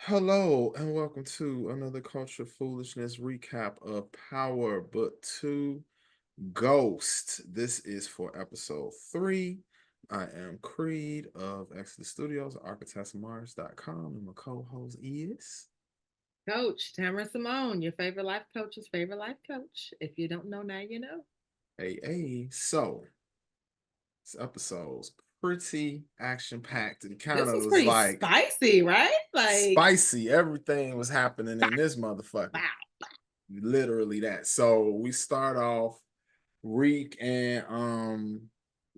Hello and welcome to another Culture Foolishness recap of Power Book 2 Ghost. This is for episode 3. I am Creed of Exodus Studios, architectsmars.com, and my co-host is Coach Tamara Simone, your favorite life coach's favorite life coach. If you don't know now, you know. AA. So, this episode's pretty action-packed. It kind This of was was pretty like spicy, right? Like, spicy. Everything was happening in this motherfucker. wow. Literally that. So we start off Reek and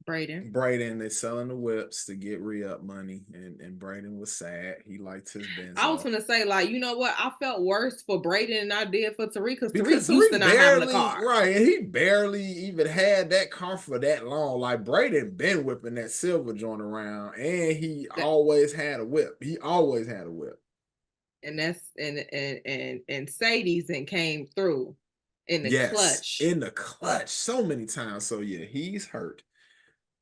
Braden. Braden, they selling the whips to get re-up money, and Braden was sad. He liked his I was Benzo gonna say, like, you know what? I felt worse for Braden than I did for Tariq because because Tariq used to Tariq not having a barely car. right, and he barely even had that car for that long. Like Braden been whipping that silver joint around, and he That, always had a whip. He always had a whip. and that's and Sadie's and came through in the Yes, clutch, in the clutch so many times. So yeah, he's hurt.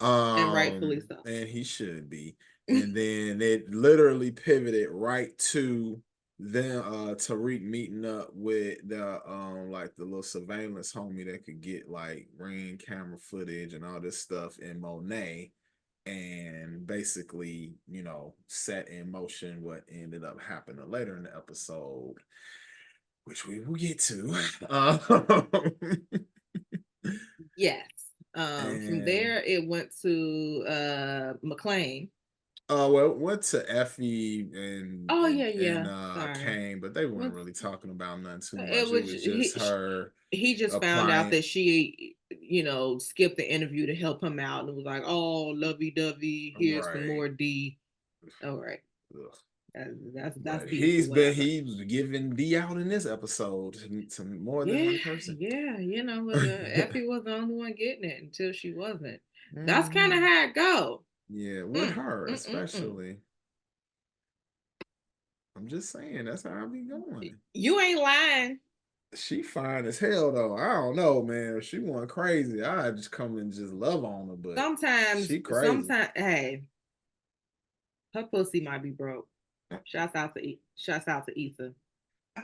and rightfully so. And he should be. And then it literally pivoted right to them Tariq meeting up with the like the little surveillance homie that could get like ring camera footage and all this stuff in Monet, and basically, set in motion what ended up happening later in the episode, which we will get to. Yes. From And there it went to McLean. well, went to Effie and Oh and yeah, and yeah. uh Sorry. Kane, but they weren't Went really talking about nothing too It much. It was was just her he just found out applying. that she, skipped the interview to help him out and was like, "Oh, lovey dovey, here's some Right. more D." All right, Ugh. that's But D for whatever. he was giving D out in this episode to more than Yeah, one person. yeah, Effie was the only one getting it until she wasn't. That's kind of Mhm. how it go. Yeah, with Mm, her mm, mm, mm. especially. I'm just saying that's how I be going. You ain't lying. She fine as hell though. I don't know, man. If she went crazy, I'd just come and just love on her, but Sometimes, she crazy. hey, her pussy might be broke. Shouts out to Ethan. I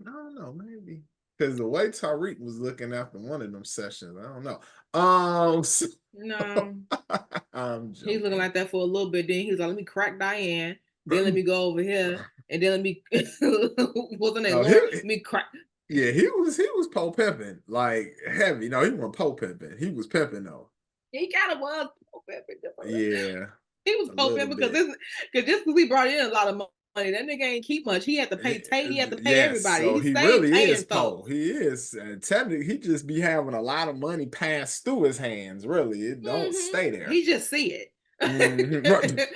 don't know, maybe because the way Tariq was looking after one of them sessions, I don't know. So, No, I'm he's looking joking. like that for a little bit. Then he's like, let me crack Diane. Then let me go over here. And then let me, wasn't it No, Lauren? Let me crack. yeah, he was pole pimping like heavy. No, he wasn't pole pimping. He was pimping though. He kind of was. Yeah, He was a little hoping because bit. just because he brought in a lot of money, that nigga ain't keep much. He had to pay Tate. He had to pay Yes, everybody. so He he stayed really is paying pole. folks. He is. Technically, he just be having a lot of money passed through his hands. Really, it don't stay there. He just see it. Right.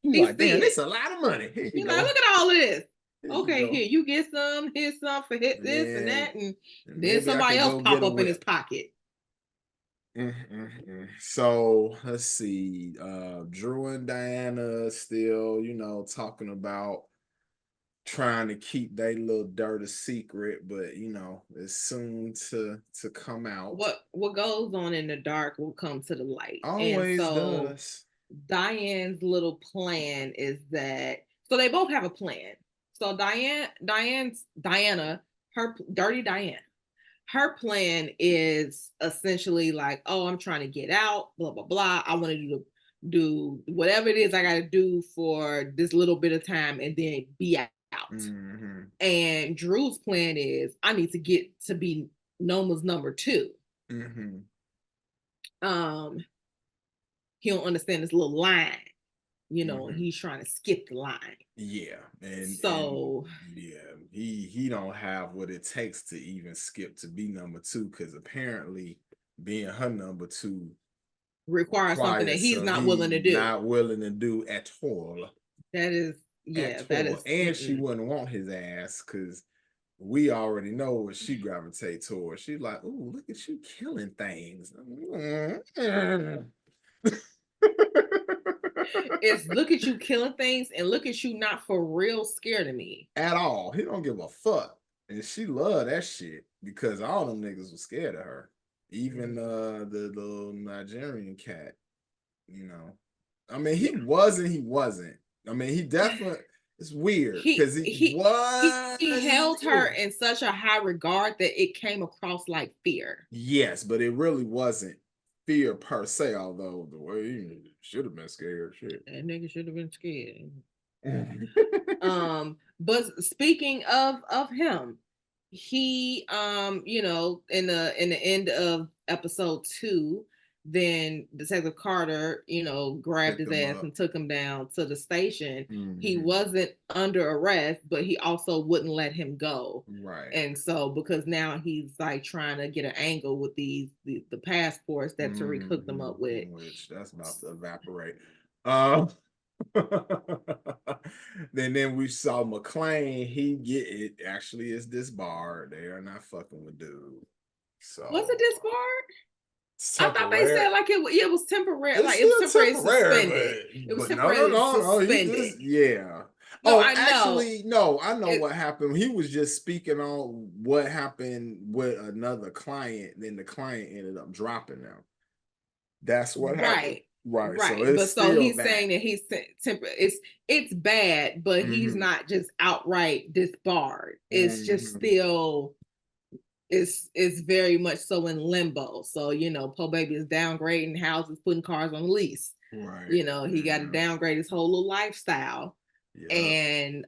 You He like, see damn, it's it. a lot of money. Here you You like, go. look at all of this. Here you Okay, go. here, you get some, here's some for hit And this and then that, and then maybe I somebody can else go pop get a up in his whip. pocket. So let's see. Drew and Diana still, talking about trying to keep their little dirty secret, but it's soon to come out. What goes on in the dark will come to the light. And Always so does. Diane's little plan is that so they both have a plan. So Diana, her dirty Diana, her plan is essentially like, oh, I'm trying to get out, blah blah blah. I want to do whatever it is I got to do for this little bit of time and then be out. Mm-hmm. And Drew's plan is I need to get to be Noma's number two. Mm-hmm. Um, he don't understand this little line, and Mm-hmm. he's trying to skip the line. Yeah, and So yeah, he don't have what it takes to even skip to be number two because apparently being her number two requires something that requires he's so not willing he to do. not willing to do at all, That is, at yeah, that all, is. and she Mm-mm. wouldn't want his ass because we already know what she gravitate towards. She's like, "Ooh, look at you killing things." It's look at you killing things and look at you not for real scared of me. At all. He don't give a fuck. And she loved that shit because all them niggas was scared of her. Even the little Nigerian cat, you know. I mean, he Yeah. wasn't. I mean, he definitely It's weird because he held her in such a high regard that it came across like fear. Yes, but it really wasn't fear per se, although the way he should have been scared. Shit. That nigga should have been scared. But speaking of him, he you know, in the end of episode 2, then Detective Carter, you know, grabbed his ass and took him down to the station. He wasn't under arrest, but he also wouldn't let him go. Right. And so because now he's like trying to get an angle with the passports that Tariq hooked them up with. Which that's about to evaporate. Then we saw McClane. He get it. Actually, is disbarred. They are not fucking with dude. So was it disbarred? I thought they said like it was temporary. It's like it was temporary suspended. It was temporarily suspended. He just, yeah. No, I know what happened. He was just speaking on what happened with another client. Then the client ended up dropping them. That's what happened. Right. So he's saying that he's it's bad, but he's not just outright disbarred. It's just still it's very much so in limbo. So, you know, Po Baby is downgrading houses, putting cars on lease. Right. You know, he got to downgrade his whole little lifestyle. Yeah. And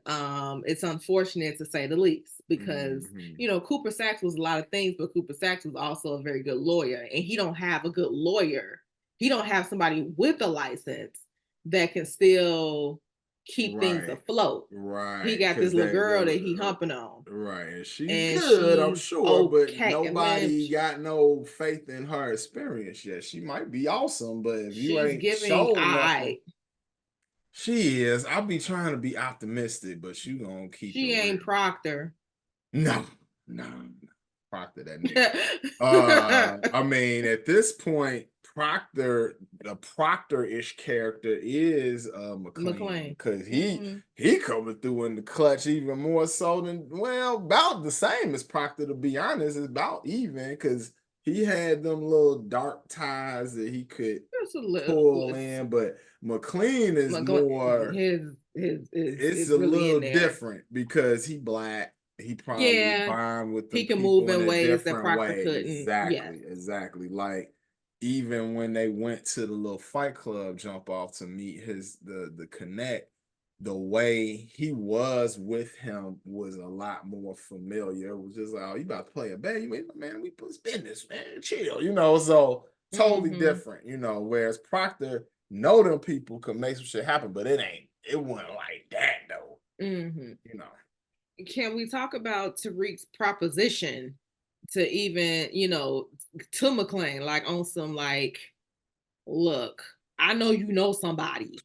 it's unfortunate to say the least because you know, Cooper Sacks was a lot of things, but Cooper Sacks was also a very good lawyer, and he don't have a good lawyer. He don't have somebody with a license that can still keep things afloat. Right. He got this little girl that he humping on. Right. And she's good, I'm sure, but nobody got no faith in her experience yet. She might be awesome, but if you ain't shown nothing. She is. I'll be trying to be optimistic, but you gonna keep. She ain't real. Proctor. No. Proctor, that nigga. I mean, at this point, Proctor, the Proctor-ish character is McClane, because he coming through in the clutch even more so than about the same as Proctor, to be honest. It's about even because he had them little dark ties that he could pull in, but McClane is more it's a really little different because he Black. He probably bond with the can move in ways that Proctor couldn't. Exactly. Like even when they went to the little fight club jump off to meet the connect, the way he was with him was a lot more familiar. It was just like, oh, you about to play a bad, man, we put business, man, chill, you know. So totally different, you know. Whereas Proctor know them people could make some shit happen, but it wasn't like that though. You know. Can we talk about Tariq's proposition to even, you know, to McClane, like on some like, look, I know you know somebody.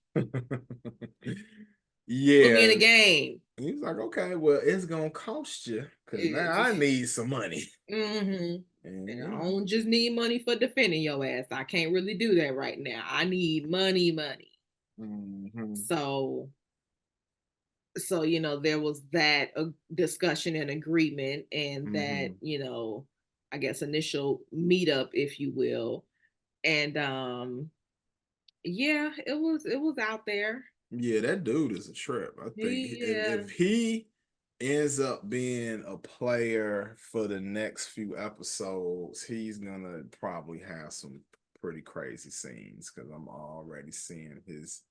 Yeah. Put me in a game. And he's like, okay, well, it's gonna cost you because now I need some money. And I don't just need money for defending your ass. I can't really do that right now. I need money. So, you know, there was that discussion and agreement and that, you know, I guess initial meetup, if you will. And yeah, it was out there. Yeah, that dude is a trip. I think if he ends up being a player for the next few episodes, he's gonna probably have some pretty crazy scenes because I'm already seeing his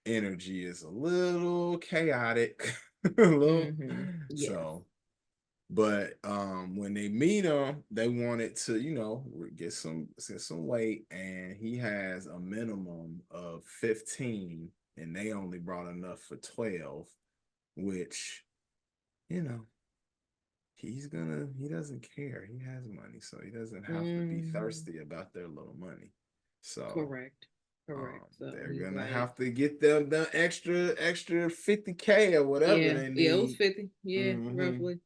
energy is a little chaotic. So, but when they meet him, they wanted to, you know, get some weight, and he has a minimum of 15, and they only brought enough for 12, which, you know, he doesn't care. He has money, so he doesn't have to be thirsty about their little money. So correct. So they're gonna have to get them the extra 50K or whatever they need. Yeah, it was 50. Yeah, roughly.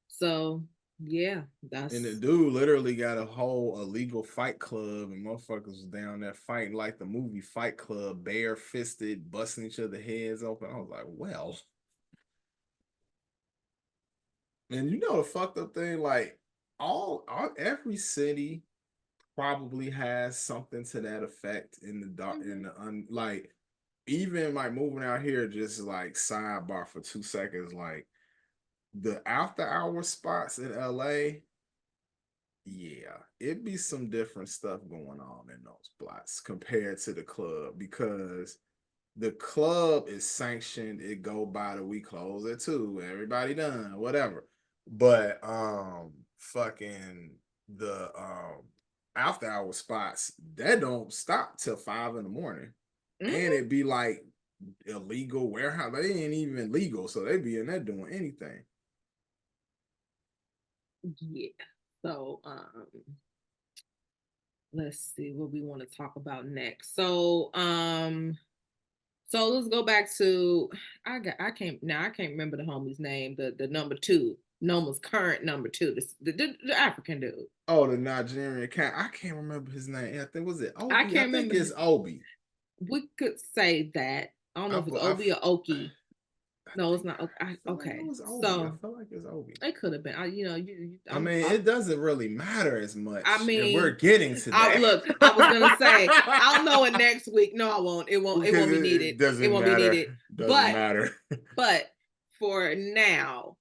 So yeah, and the dude literally got a whole illegal fight club, and motherfuckers was down there fighting like the movie Fight Club, bare-fisted, busting each other heads open. I was like, well. And you know the fucked up thing, like every city probably has something to that effect in the dark, like even like moving out here, just like sidebar for 2 seconds, like the after hour spots in LA, yeah, it'd be some different stuff going on in those spots compared to the club, because the club is sanctioned. It go by the we close at 2, everybody done, whatever. But fucking the after hour spots that don't stop till 5 in the morning. Mm-hmm. And it'd be like illegal warehouse. They ain't even legal, so they be in there doing anything. Yeah. So let's see what we want to talk about next. So let's go back to I can't remember the homie's name, the number 2, Noma's current number 2, the African dude. Oh, the Nigerian cat. I can't remember his name. I think, was it Obi? I can't think remember. it's Obi. We could say that. I don't know if it's Obi or Oki. No, it's not. Okay. It was Obi. So I feel like it's Obi. it could have been. I mean, it doesn't really matter as much. I mean, if we're getting to that. Look, I was gonna say I'll know it next week. No, I won't. It won't. It won't be needed. It won't be needed. Doesn't matter. But for now,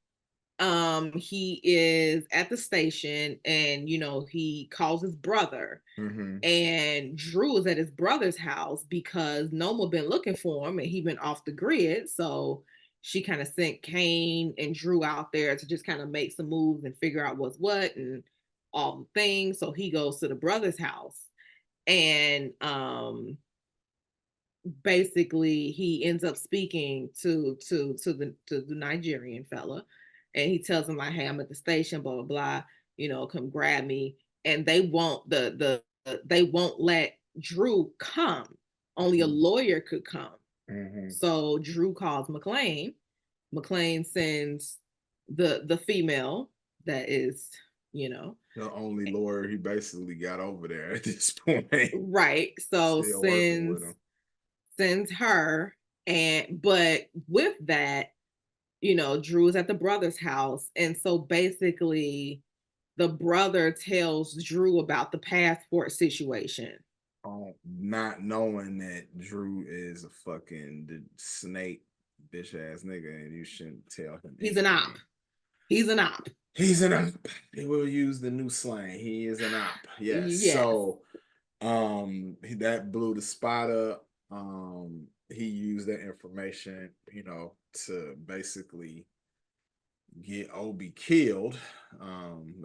he is at the station, and he calls his brother, and Drew is at his brother's house because Noma been looking for him, and he been off the grid. So she kind of sent Kane and Drew out there to just kind of make some moves and figure out what's what and all the things. So he goes to the brother's house, and basically he ends up speaking to the Nigerian fella, and he tells him like, hey, I'm at the station, blah blah blah, come grab me. And they won't they won't let Drew come. Only a lawyer could come. So Drew calls McLean. McLean sends the female that is, the only lawyer he basically got over there at this point. Right. So sends her, but with that, Drew is at the brother's house, and so basically the brother tells Drew about the passport situation. Not knowing that Drew is a fucking snake bitch ass nigga, and you shouldn't tell him. He's an op. He's an op. He's an op. They will use the new slang. He is an op. Yes. So that blew the spot up. He used that information, to basically get Obi killed,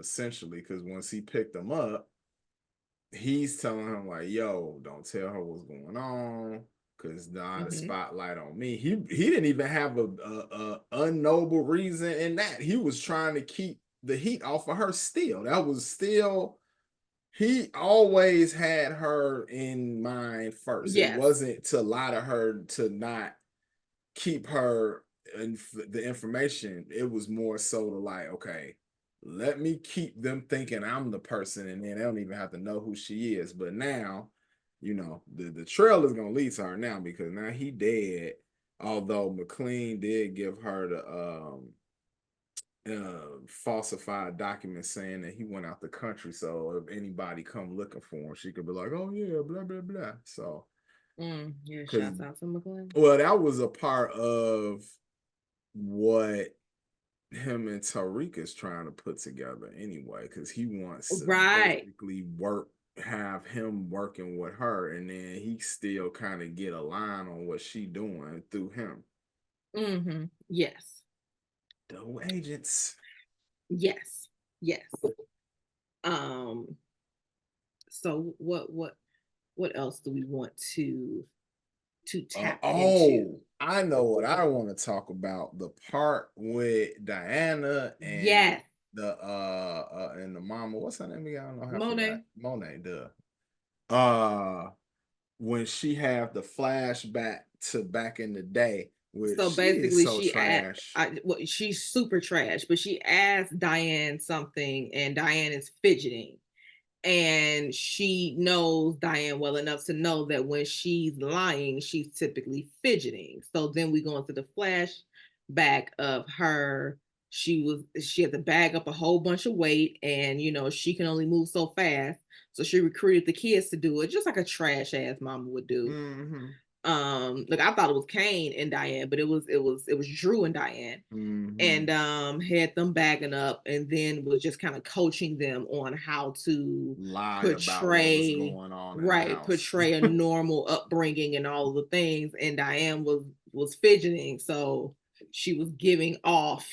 essentially, because once he picked him up, he's telling him like, yo, don't tell her what's going on, because the spotlight on me. He didn't even have a unknowable reason in that. He was trying to keep the heat off of her still. That was still, he always had her in mind first. Yes. It wasn't to lie to her to not keep her in the information. It was more so to like, okay, let me keep them thinking I'm the person, and then they don't even have to know who she is. But now, the trail is gonna lead to her now, because now he dead. Although McLean did give her the falsified documents saying that he went out the country, so if anybody come looking for him, she could be like, oh yeah, blah blah blah. So yeah, shouts out to McLean. Well, that was a part of what him and Tariq is trying to put together anyway, because he wants to basically have him working with her, and then he still kind of get a line on what she doing through him. Yes. Double agents. Yes. So what else do we want to tap into? I know what I want to talk about. The part with Diana and and the mama. What's her name again? I don't know how. Monet. Duh. When she have the flashback to back in the day. So basically, she's super trash, but she asked Diane something, and Diane is fidgeting. And she knows Diane well enough to know that when she's lying, she's typically fidgeting. So then we go into the flashback of her. She had to bag up a whole bunch of weight, and she can only move so fast. So she recruited the kids to do it, just like a trash ass mama would do. Like I thought it was Kane and Diane, but it was Drew and Diane. And had them bagging up, and then was just kind of coaching them on how to lie about what was portray, going on in the right, house. portray a normal upbringing and all the things. And Diane was fidgeting, so she was giving off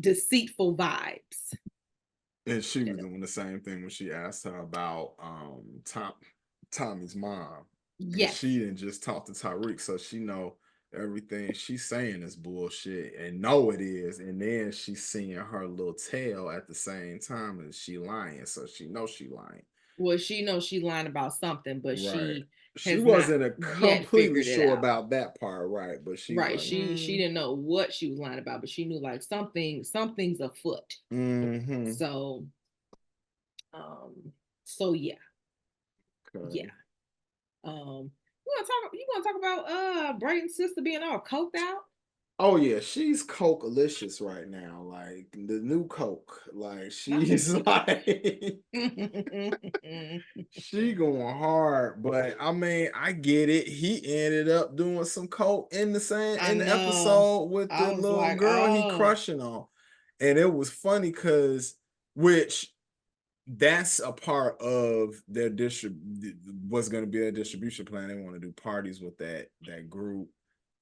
deceitful vibes. And she was doing the same thing when she asked her about Tommy's mom. And Yes. she didn't just talk to Tyreek, so she know everything she's saying is bullshit and know it is. And then she's seeing her little tail at the same time, and she lying, so she knows she lying. Well, she knows she's lying about something, but right. she wasn't completely sure out. about that part, right? But she right. Like, she didn't know what she was lying about, but she knew like something's afoot. So, yeah, okay. yeah. You want to talk about Brayden's sister being all coked out? Oh yeah, she's coke-alicious right now, like the new coke. Like she's like she going hard, but I mean, I get it. He ended up doing some coke in the episode with the little like, girl he crushing on, and it was funny because which that's a part of their what's going to be their distribution plan. They want to do parties with that group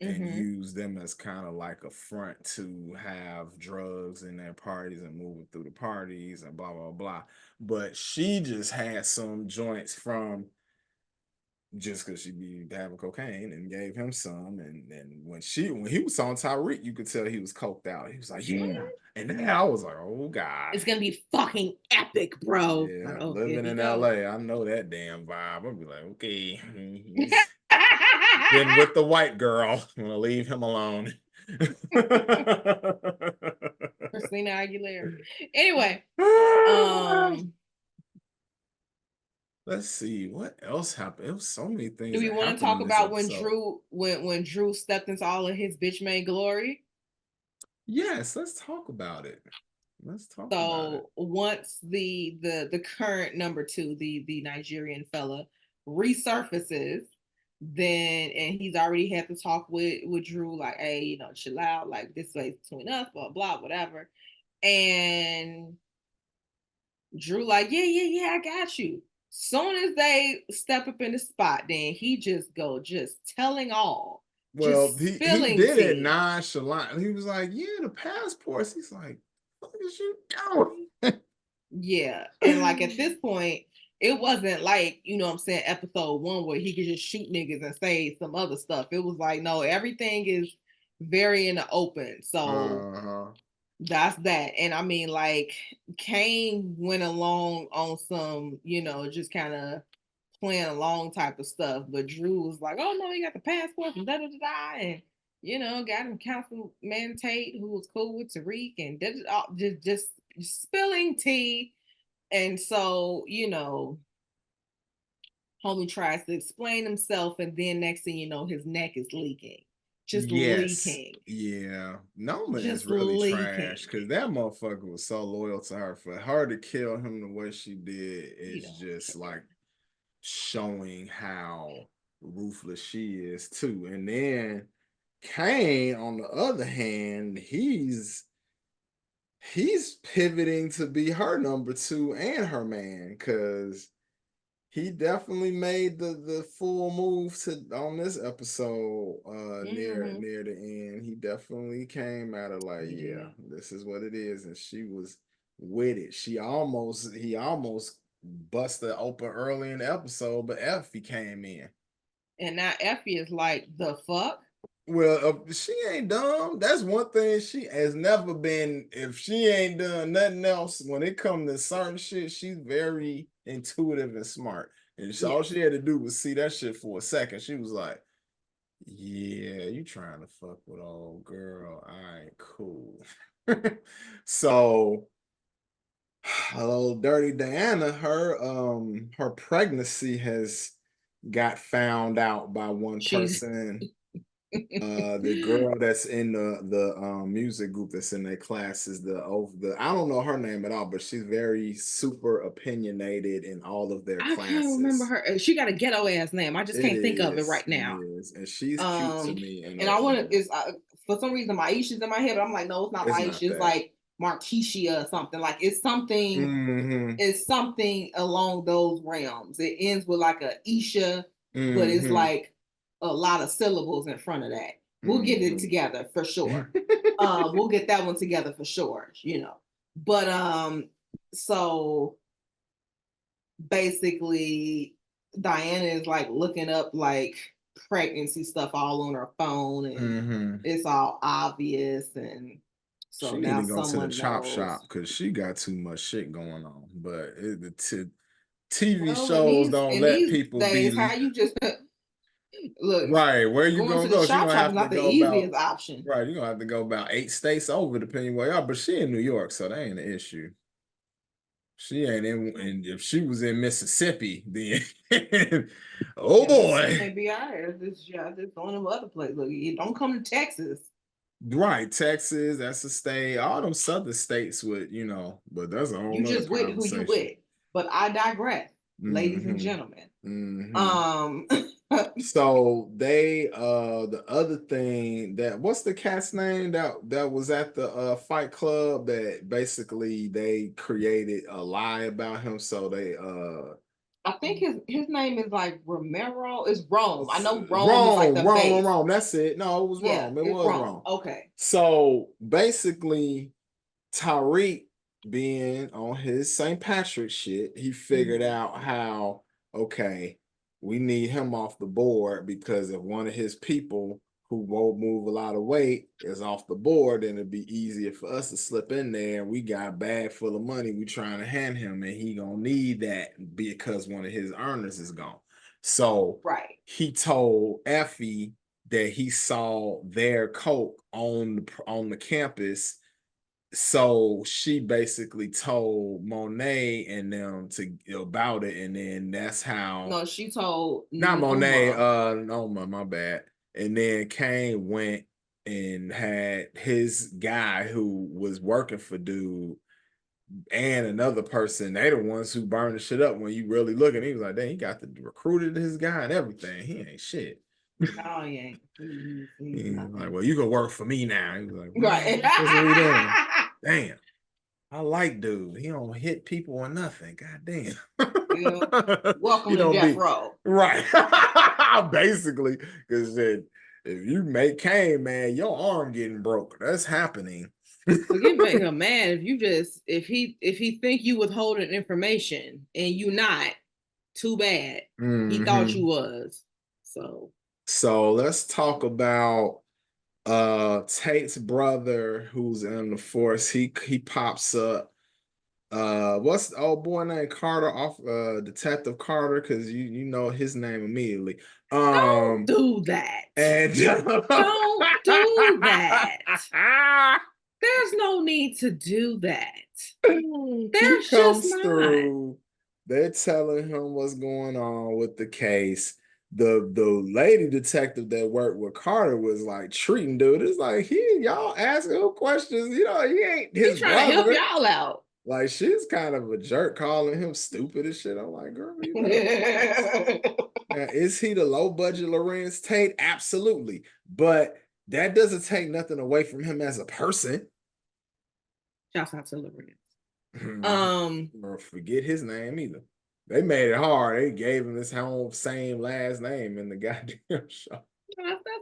and use them as kind of like a front to have drugs in their parties and moving through the parties and blah blah blah. But she just had some joints from just because she be having cocaine and gave him some, and when he was on Tyreek, you could tell he was coked out. He was like, yeah. And then I was like, oh god, it's gonna be fucking epic, bro. Yeah, like, living in LA, I know that damn vibe. I'll be like, okay, he's been with the white girl. I'm gonna leave him alone. Christina Aguilera. Anyway, let's see what else happened. It was so many things. Do we want to talk about when Drew stepped into all of his bitch made glory? Yes, let's talk about it. So once the current number 2, the Nigerian fella, resurfaces, then and he's already had to talk with Drew, like, hey, chill out, like this way between us, blah blah, whatever. And Drew like, yeah, I got you. Soon as they step up in the spot, then he just telling all. Well, he did it nonchalant. He was like, yeah, the passports. He's like, what is you doing? Yeah. And like at this point, it wasn't like, what I'm saying, episode 1 where he could just shoot niggas and say some other stuff. It was like, no, everything is very in the open. So that's that. And I mean, like, Kane went along on some, just kind of playing along type of stuff. But Drew was like, oh no, he got the passport and da-da-da-da. And, got him Councilman Tate, who was cool with Tariq, and just spilling tea. And so, homie tries to explain himself, and then next thing you know, his neck is leaking. Leaking. Yeah. Nolan is really trash because that motherfucker was so loyal to her. For her to kill him the way she did is just like showing how ruthless she is too. And then Kane, on the other hand, he's pivoting to be her number 2 and her man, because he definitely made the full move on this episode near the end. He definitely came at her like, yeah, this is what it is, and she was with it. He almost busted open early in the episode, but Effie came in, and now Effie is like, the fuck. Well, she ain't dumb. That's one thing she has never been. If she ain't done nothing else, when it comes to certain shit, she's very intuitive and smart. And all she had to do was see that shit for a second. She was like, yeah, you trying to fuck with old girl. All right, cool. So, hello, Dirty Diana, her pregnancy has got found out by one person The girl that's in the music group that's in their class is the I don't know her name at all, but she's very super opinionated in all of their I can't remember classes. her. She got a ghetto ass name. I just can't think of it right It now. is, and she's cute to me. And I want to is for some reason Maisha's in my head, but I'm like, no, it's not it's Maisha. not It's that. like Marticia or something. Like it's something. Mm-hmm. It's something along those realms. It ends with like a Isha, but it's Mm-hmm. like a lot of syllables in front of that. We'll get it Mm-hmm. together for sure. We'll get that one together for sure. But so basically Diana is like looking up like pregnancy stuff all on her phone, and Mm-hmm. it's all obvious, and so She need now to go to the someone chop knows. shop because she got too much shit going on. But TV Well, shows don't in let these people days, be how you just look, right. Where you going to gonna the go? She shop gonna shop is have to not the go about easiest option. right. You gonna have to go about 8 states over, depending where you are. But she in New York, so that ain't an issue. She ain't in, and if she was in Mississippi, then oh Yeah, Mississippi boy. may be out here. This one of other places. Look, you don't come to Texas. Right, Texas, that's a state. All them southern states would, but that's a whole You nother just with who you conversation. with. But I digress, ladies and Mm-hmm. gentlemen. Mm-hmm. Um, So they the other thing that what's the cat's name that was at the fight club that basically they created a lie about him, so they I think his name is like Romero. It's Rome. I know Rome is like Wrong, the wrong, wrong, base. wrong. That's it. No, it was Yeah, wrong. It it's was Rome. wrong. Okay. So basically, Tariq being on his St. Patrick shit, he figured out how, okay, we need him off the board because if one of his people who won't move a lot of weight is off the board, then it'd be easier for us to slip in there. And we got a bag full of money we trying to hand him, and he gonna need that because one of his earners is gone. So Right. he told Effie that he saw their coke on the campus, so she basically told Monet and them to about it, and then that's how No, she told not Monet, Numa. Noma, my bad. And then Kane went and had his guy who was working for dude and another person. They the ones who burned the shit up when you really look, and he was like, dang, he got the recruited his guy and everything. He ain't shit. No, he ain't. He's He's like, nothing. well, you can work for me now. He was like, Right. what are we doing? Damn. I like dude. He don't hit people or nothing. God damn. Yeah. He Welcome to don't death be row. right. Basically, because if you make Kane, man, your arm getting broke. That's happening. Look, it make him mad if you just if he think you withholding information and you not. Too bad. He thought you was. So let's talk about Tate's brother who's in the force. He pops up. What's the old boy named Carter, off Detective Carter, because you know his name immediately. Don't do that. And Don't do that. There's no need to do that. he There's just comes not. through. They're telling him what's going on with the case. The lady detective that worked with Carter was like treating dude. It's like y'all asking him questions. He ain't He's his trying to help brother. y'all out. Like she's kind of a jerk calling him stupid and shit. I'm like, girl, now, is he the low budget Lorenz Tate? Absolutely. But that doesn't take nothing away from him as a person. Shouts out to Lorenz. Or forget his name either. They made it hard. They gave him his whole same last name in the goddamn show.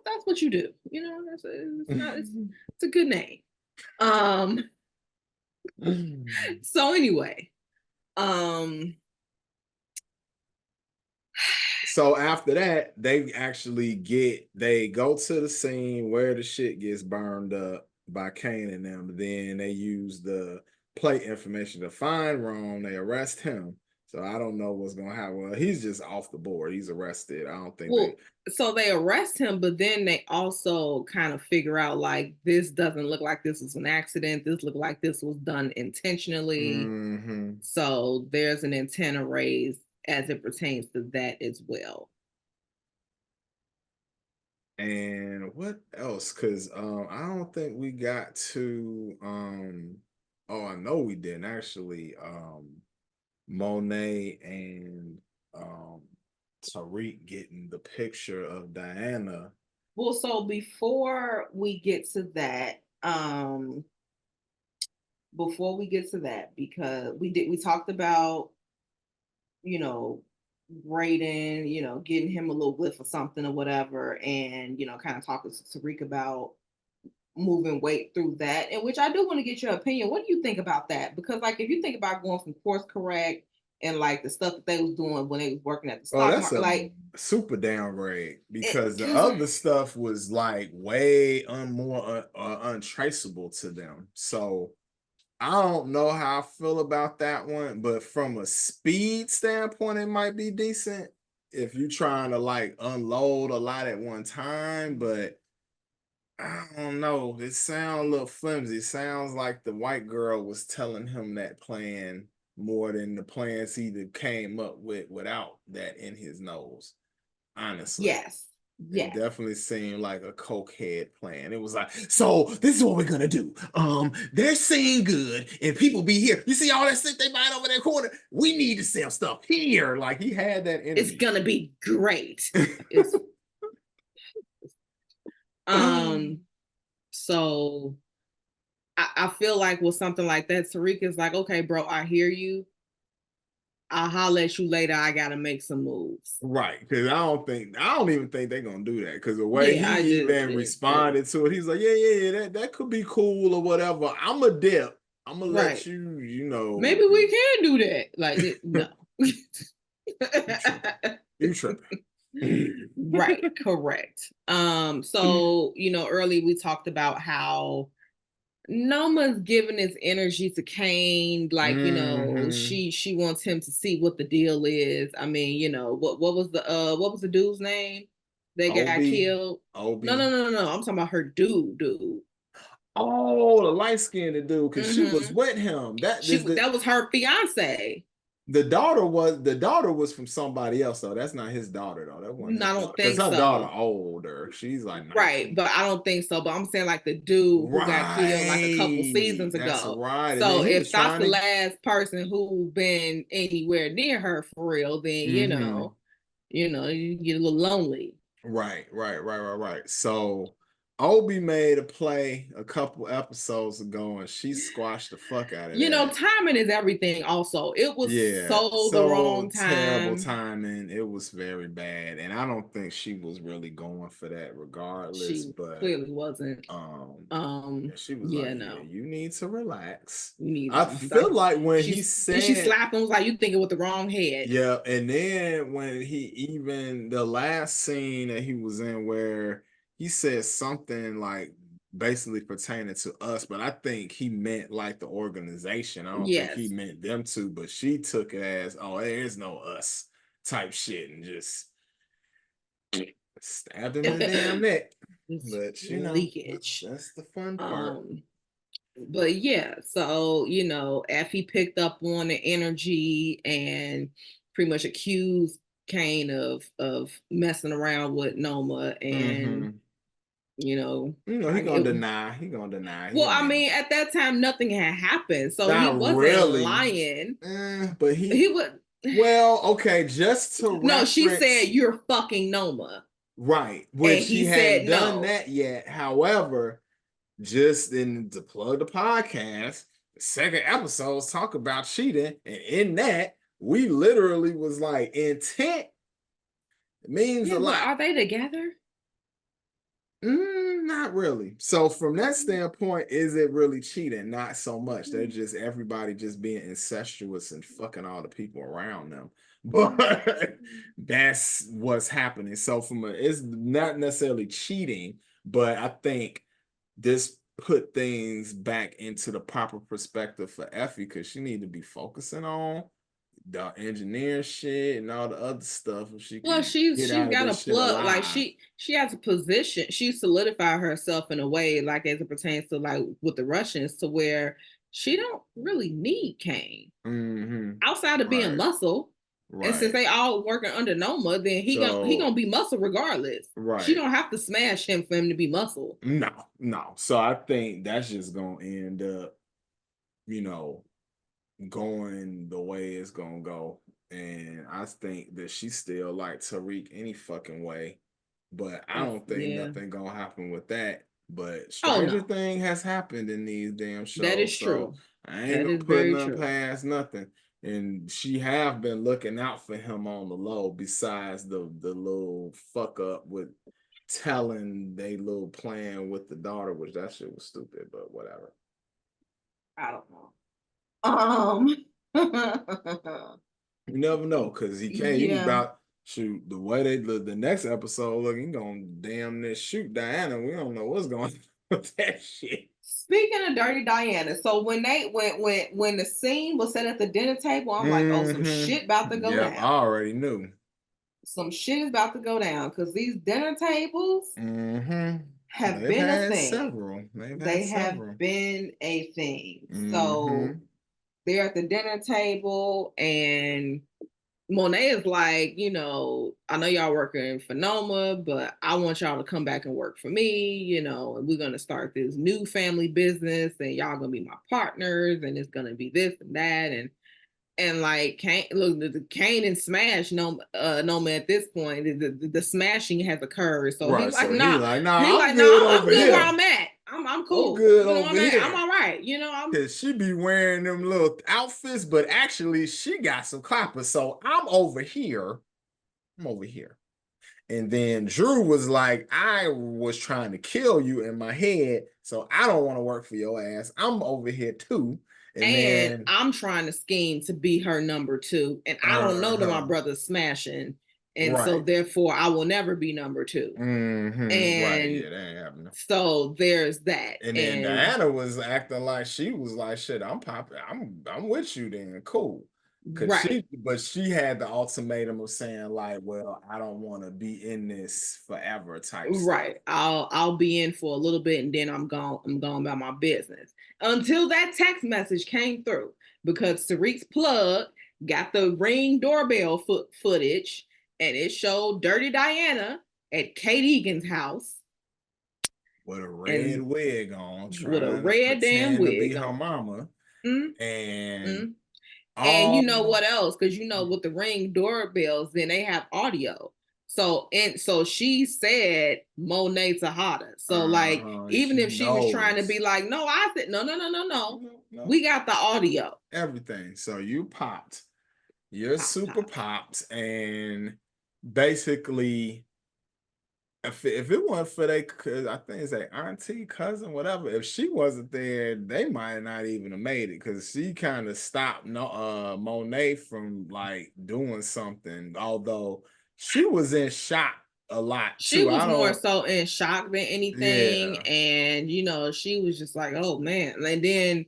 That's what you do. It's a good name. So anyway, so after that, they go to the scene where the shit gets burned up by Kane and them. Then they use the plate information to find Ron. They arrest him. So I don't know what's gonna happen. Well, he's just off the board. He's arrested. I don't think so they arrest him, but then they also kind of figure out like this doesn't look like this was an accident. This looked like this was done intentionally. Mm-hmm. So there's an antenna raised as it pertains to that as well. And what else? Because I don't think we got to oh, I know we didn't actually. Monet and um Tariq getting the picture of Diana. Well, so before we get to that, because we talked about, you know, Brayden, getting him a little whiff or something or whatever, and kind of talking to Tariq about moving weight through that, and which I do want to get your opinion. What do you think about that? Because like if you think about going from course correct and like the stuff that they was doing when they was working at the Oh, stock that's market, a like super downgrade because the because other stuff was like way more untraceable to them. So I don't know how I feel about that one, but from a speed standpoint, it might be decent if you're trying to like unload a lot at one time, but I don't know. It sounds a little flimsy. It sounds like the white girl was telling him that plan more than the plans he came up with without that in his nose. Honestly, yes, it yes, definitely seemed like a cokehead plan. It was like, so this is what we're gonna do. They're saying good, and people be here. You see all that shit they buying over that corner? We need to sell stuff here. Like he had that it's energy. gonna be great. It's um so I feel like with something like that, Tariq is like, okay, bro, I hear you. I'll holler at you later. I gotta make some moves. Right, because I don't even think they're gonna do that. Because the way Yeah, he I just even responded to it, he's like, yeah, that could be cool or whatever. I'm a dip. I'm gonna let right. you, Maybe we can do that. Like no. you tripping. You tripping. Right, correct. So earlier we talked about how Noma's giving his energy to Kane, like hmm she wants him to see what the deal is. I mean, what was the dude's name that got Obi, killed? No, no, Obi. no, no, no. I'm talking about her dude. Oh, the light skinned dude, because she was Mm-hmm. with him. That is That was her fiance. the daughter was from somebody else though. That's not his daughter though. That wasn't No, his I daughter don't because think her daughter so. older. She's like Right, 19. but I don't think so. But I'm saying like the dude who got killed like a couple Right. seasons That's ago. right. And then So he was if that's trying the to. last person who been anywhere near her for real, then hmm you get a little lonely. Right. So Obi made a play a couple episodes ago and she squashed the fuck out of that. Timing is everything. Also, it was Yeah, so the so wrong terrible time. timing. It was very bad. And I don't think she was really going for that regardless. She But clearly wasn't. um Um, yeah, she was yeah, like, yeah, no, you need to relax. you need I feel like when he she said slapped him was like you thinking with the wrong head. yeah, and then when he even the last scene that he was in where he said something like basically pertaining to us, but I think he meant like the organization. I don't think he Yes, meant them two, but she took it as, oh, there is no us type shit and just stabbed him in the damn neck. it's But that's leakage. that's the fun part. Um, but yeah, so Effie picked up on the energy and pretty much accused Kane of messing around with Noma, and hmm he like gonna it. deny. He gonna deny. He Well, I ain't mean, at that time, nothing had happened, so he not wasn't really. lying. But He he would. well, okay, just to No, she said reference, you're fucking Noma, right, and which he he said hadn't done no. that yet. However, just in to plug the podcast, the second episodes talk about cheating, and in that, we literally was like intent means Yeah, a but lot. are they together? Not really. So from that standpoint, is it really cheating? Not so much. They're just everybody just being incestuous and fucking all the people around them. But that's what's happening. So it's not necessarily cheating, but I think this put things back into the proper perspective for Effie because she need to be focusing on the engineer shit and all the other stuff if she Well, can get she's out of got a this shit plug. Like alive. she has a position. She solidified herself in a way, like as it pertains to like with the Russians, to where she don't really need Kane Mm-hmm. outside of being Right. muscle. And since Right. they all working under Noma, then he gonna be muscle regardless. She Right. don't have to smash him for him to be muscle. No. So I think that's just gonna end up, you know, going the way it's gonna go. And I think that she still like Tariq any fucking way. But I don't think Yeah. nothing gonna happen with that. But Oh stranger no, thing has happened in these damn that is shows. So true. I ain't That gonna is put very nothing true. past nothing. And she have been looking out for him on the low, besides the little fuck up with telling they little plan with the daughter, which that shit was stupid, but whatever. I don't know. You never know, because he was Yeah. about shoot the way the next episode look, he gonna damn near shoot Diana. We don't know what's going on with that shit. Speaking of Dirty Diana, so when the scene was set at the dinner table, I'm like, oh, some shit about to go Yep, I down. already knew. Some shit is about to go down because these dinner tables have They've been a had thing. several. They've had They have several. been a thing. So Mm-hmm. they're at the dinner table, and Monet is like, I know y'all working for Noma, but I want y'all to come back and work for me, and we're gonna start this new family business, and y'all gonna be my partners, and it's gonna be this and that, and like Kane, look, the Kane and Smash Noma at this point, the smashing has occurred. So he's Right. like, So he nah, like, nah, I'm good I'm over good where here. I'm at. I'm I'm cool. good I'm over at, I'm here. all right. Cause she be wearing them little outfits, but actually she got some clappers. So I'm over here. I'm over here. And then Drew was like, I was trying to kill you in my head, so I don't want to work for your ass. I'm over here too. And And then I'm trying to scheme to be her number two. And I don't know that my brother's smashing. And so right. therefore I will never be number two. Right. And Yeah, that ain't happening. so there's that. And then And Diana was acting like she was like, shit, I'm popping, I'm with you then. Cool. Cause right. she had the ultimatum of saying, like, well, I don't want to be in this forever type stuff. Right. I'll be in for a little bit and then I'm going about my business. Until that text message came through because Tariq's plug got the Ring doorbell footage and it showed Dirty Diana at Kate Egan's house With a red and wig on, with a trying to red damn pretend to be wig her on. mama. And Mm-hmm. And you all know what else? Because with the Ring doorbells, then they have audio. So she said Monet Tejada. So like even she if she was trying to be knows. like, no, I said no. No, We got the audio. everything. So you popped. You're Pop, super pop. popped, and basically, if it wasn't for they, cause I think it's a auntie, cousin, whatever. If she wasn't there, they might not even have made it, because she kind of stopped Monet from like doing something. Although she was in shock a lot She too. was I more don't. so in shock than anything. Yeah. And she was just like, oh man. And then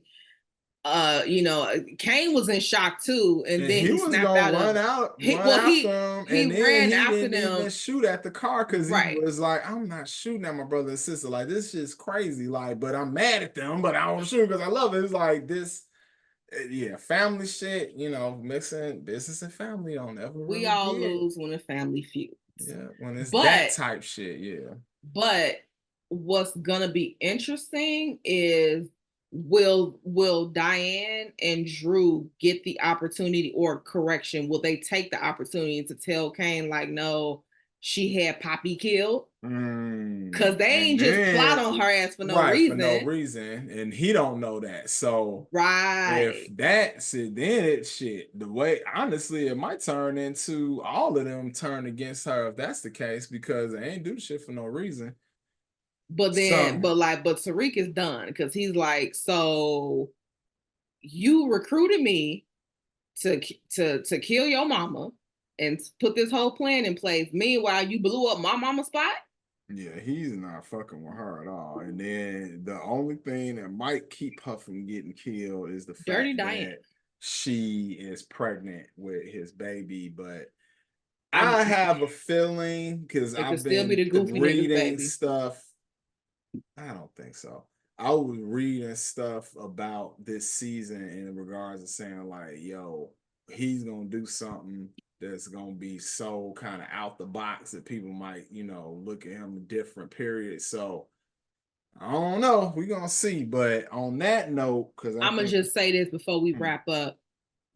Kane was in shock too, and And then he he was snapped gonna out of run after him, and he then ran he after didn't them. even shoot at the car because he Right. was like, "I'm not shooting at my brother and sister. Like this is crazy. Like, but I'm mad at them, but I don't shoot because I love it." It's like this, yeah, family shit. Mixing business and family don't ever We really all get. lose when a family feuds. Yeah, when it's that But type shit. Yeah. but what's gonna be interesting is will Diane and Drew get the opportunity, or correction, will they take the opportunity to tell Kane like, no, she had Poppy killed? Cause they And ain't just plot then on her ass for no right for no reason. reason, and he don't know that. So if Right. that's it, then it shit. The way honestly, it might turn into all of them turn against her if that's the case, because they ain't do shit for no reason. But then, So but Tariq is done because he's like, so you recruited me to kill your mama and put this whole plan in place. Meanwhile, you blew up my mama's spot. yeah, he's not fucking with her at all. And then the only thing that might keep her from getting killed is the Dirty fact Diana. that she is pregnant with his baby. But I'm. I have a feeling, because It could I've still be been the goofy niggas, reading baby. stuff. I don't think so. I was reading stuff about this season in regards to saying like, yo, he's gonna do something that's gonna be so kind of out the box that people might, look at him different periods. So I don't know. We're gonna see. But on that note, because I'm gonna just say this before we Hmm. wrap up.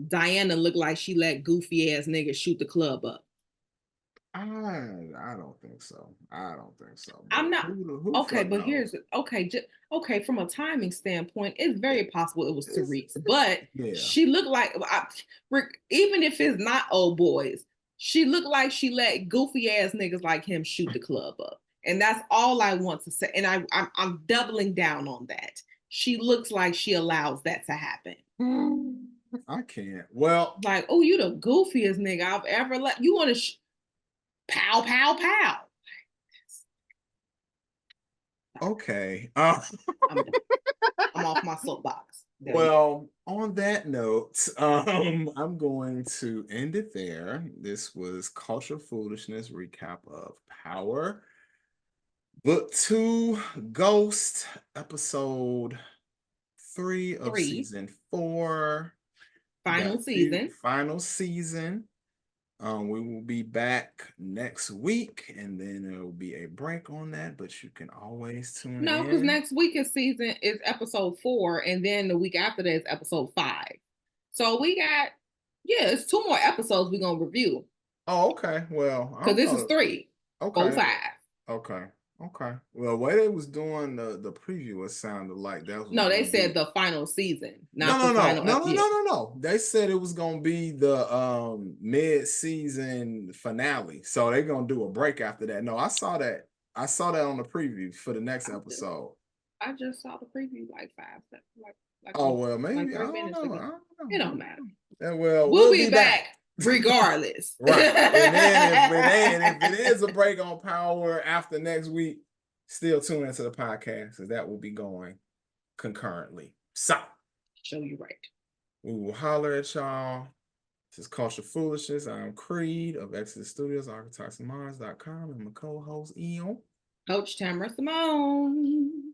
Diana looked like she let goofy ass niggas shoot the club up. I don't think so. I don't think so. But I'm not who okay, fuck but knows? here's okay. From a timing standpoint, it's very possible it was Tariq's, but Yeah. she looked like even if it's not old boys, she looked like she let goofy ass niggas like him shoot the club up, and that's all I want to say. And I'm doubling down on that. She looks like she allows that to happen. I can't. Well, Like, oh, you the goofiest nigga I've ever let. You want to pow pow pow. okay. I'm off my soapbox. Well, on that note, I'm going to end it there. This was Culture Foolishness recap of Power. Book 2, Ghost, episode 3 of 3, season 4. final season. Final season. We will be back next week, and then there will be a break on that, but you can always tune No, because in. next week is episode 4, and then the week after that is episode 5. So we got it's 2 more episodes we're gonna review. Oh, okay. Well, I Because don't this know. is 3, Okay. 4, 5. Okay. Okay. Well, the way they was doing the preview, it sounded like that was No, they gonna said be the final season, no, not the no, no, final no, no, no, yeah. no, no. They said it was gonna be the mid-season finale. So they're gonna do a break after that. No, I saw that. I saw that on the preview for the next episode. I just saw the preview like 5 Oh well, like maybe I 3 don't minutes know. ago. I don't know. It don't matter. Yeah, well, We'll be back regardless. Right. And then if it is a break on Power after next week, still tune into the podcast because that will be going concurrently. So Show you right. we will holler at y'all. This is Culture Foolishness. I'm Creed of Exodus Studios, ArchetypesOfMars.com, and my co-host Eon. Coach Tamara Simone.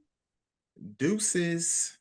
Deuces.